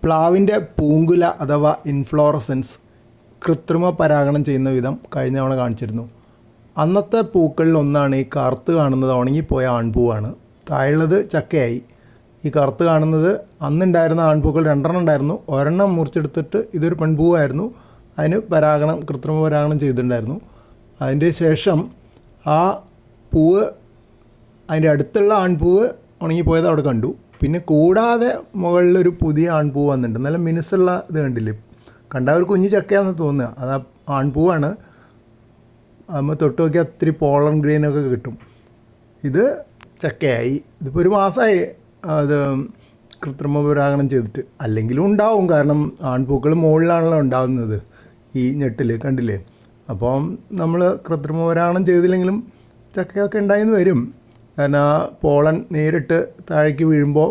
പ്ലാവിൻ്റെ പൂങ്കുല അഥവാ ഇൻഫ്ലോറസൻസ് കൃത്രിമ പരാഗണം ചെയ്യുന്ന വിധം കഴിഞ്ഞ തവണ കാണിച്ചിരുന്നു. അന്നത്തെ പൂക്കളിൽ ഒന്നാണ് ഈ കറുത്ത് കാണുന്നത് ഉണങ്ങിപ്പോയ ആൺപൂവാണ്. താഴെയുള്ളത് ചക്കയായി. ഈ കറുത്ത് കാണുന്നത് അന്നുണ്ടായിരുന്ന ആൺപൂക്കൾ 2 ഉണ്ടായിരുന്നു. ഒരെണ്ണം മുറിച്ചെടുത്തിട്ട് ഇതൊരു പെൺപൂവായിരുന്നു. അതിന് കൃത്രിമ പരാഗണം ചെയ്തിട്ടുണ്ടായിരുന്നു. അതിൻ്റെ ശേഷം ആ പൂവ് അതിൻ്റെ അടുത്തുള്ള ആൺപൂവ് ഉണങ്ങിപ്പോയത് അവിടെ കണ്ടു. പിന്നെ കൂടാതെ മുകളിലൊരു പുതിയ ആൺപൂവ് വന്നിട്ടുണ്ട്. നല്ല മിനുസുള്ള ഇത് കണ്ടില്ലേ, കണ്ടാൽ ഒരു കുഞ്ഞു ചക്കയാണെന്ന് തോന്നുക. അത് ആൺപൂവാണ്. നമ്മൾ തൊട്ട് നോക്കിയാൽ ഒത്തിരി പോളൻ ഗ്രീനൊക്കെ കിട്ടും. ഇത് ചക്കയായി. ഇതിപ്പോൾ ഒരു മാസമായി അത് കൃത്രിമ പരാഗണം ചെയ്തിട്ട്. അല്ലെങ്കിലും ഉണ്ടാവും, കാരണം ആൺപൂക്കൾ മുകളിലാണല്ലോ ഉണ്ടാകുന്നത് ഈ ഞെട്ടിൽ, കണ്ടില്ലേ. അപ്പം നമ്മൾ കൃത്രിമ പരാഗണം ചെയ്തില്ലെങ്കിലും ചക്കയൊക്കെ ഉണ്ടായിന്ന് വരും. കാരണം ആ പോളൻ നേരിട്ട് താഴേക്ക് വീഴുമ്പോൾ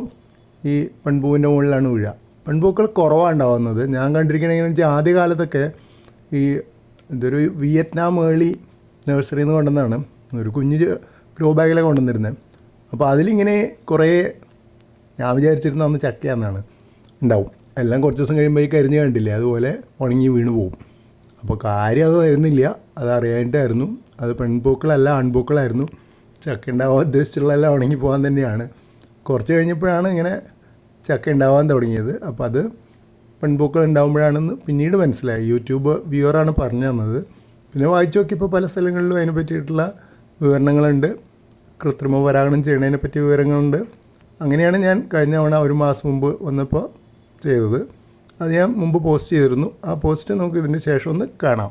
ഈ പെൺപൂവിൻ്റെ മുകളിലാണ് വീഴുക. പെൺപൂക്കൾ കുറവാണ് ഉണ്ടാകുന്നത്. ഞാൻ കണ്ടിരിക്കണമെന്ന് വെച്ചാൽ ആദ്യകാലത്തൊക്കെ ഇതൊരു വിയറ്റ്നാം ഏളി നഴ്സറിയിൽ നിന്ന് കൊണ്ടുവന്നതാണ്. ഒരു കുഞ്ഞ് ഗ്രോ ബാഗിലാണ് കൊണ്ടുവന്നിരുന്നത്. അപ്പോൾ അതിലിങ്ങനെ കുറേ ഞാൻ വിചാരിച്ചിരുന്ന അന്ന് ചക്കയാണെന്നാണ് ഉണ്ടാവും. എല്ലാം കുറച്ച് ദിവസം കഴിയുമ്പോൾ ഈ കരിഞ്ഞ് കണ്ടില്ലേ, അതുപോലെ ഉണങ്ങി വീണ് പോകും. അപ്പോൾ കാര്യം അത് വരുന്നില്ല, അതറിയാനായിട്ടായിരുന്നു. അത് പെൺപൂക്കളല്ല ആൺപൂക്കളായിരുന്നു. ചക്ക ഉണ്ടാവാൻ ഉദ്ദേശിച്ചുള്ളതെല്ലാം ഉണങ്ങി പോകാൻ തന്നെയാണ്. കുറച്ച് കഴിഞ്ഞപ്പോഴാണ് ഇങ്ങനെ ചക്ക ഉണ്ടാവാൻ തുടങ്ങിയത്. അപ്പോൾ അത് പെൺപൂക്കൾ ഉണ്ടാകുമ്പോഴാണെന്ന് പിന്നീട് മനസ്സിലായി. യൂട്യൂബ് വ്യൂവറാണ് പറഞ്ഞു തന്നത്. പിന്നെ വായിച്ചു നോക്കിയപ്പോൾ പല സ്ഥലങ്ങളിലും അതിനെ പറ്റിയിട്ടുള്ള വിവരണങ്ങളുണ്ട്. കൃത്രിമ പരാഗണം ചെയ്യുന്നതിനെ പറ്റി വിവരങ്ങളുണ്ട്. അങ്ങനെയാണ് ഞാൻ കഴിഞ്ഞ തവണ ഒരു മാസം മുമ്പ് വന്നപ്പോൾ ചെയ്തത്. അത് ഞാൻ മുമ്പ് പോസ്റ്റ് ചെയ്തിരുന്നു. ആ പോസ്റ്റ് നമുക്ക് ഇതിന് ശേഷം ഒന്ന് കാണാം.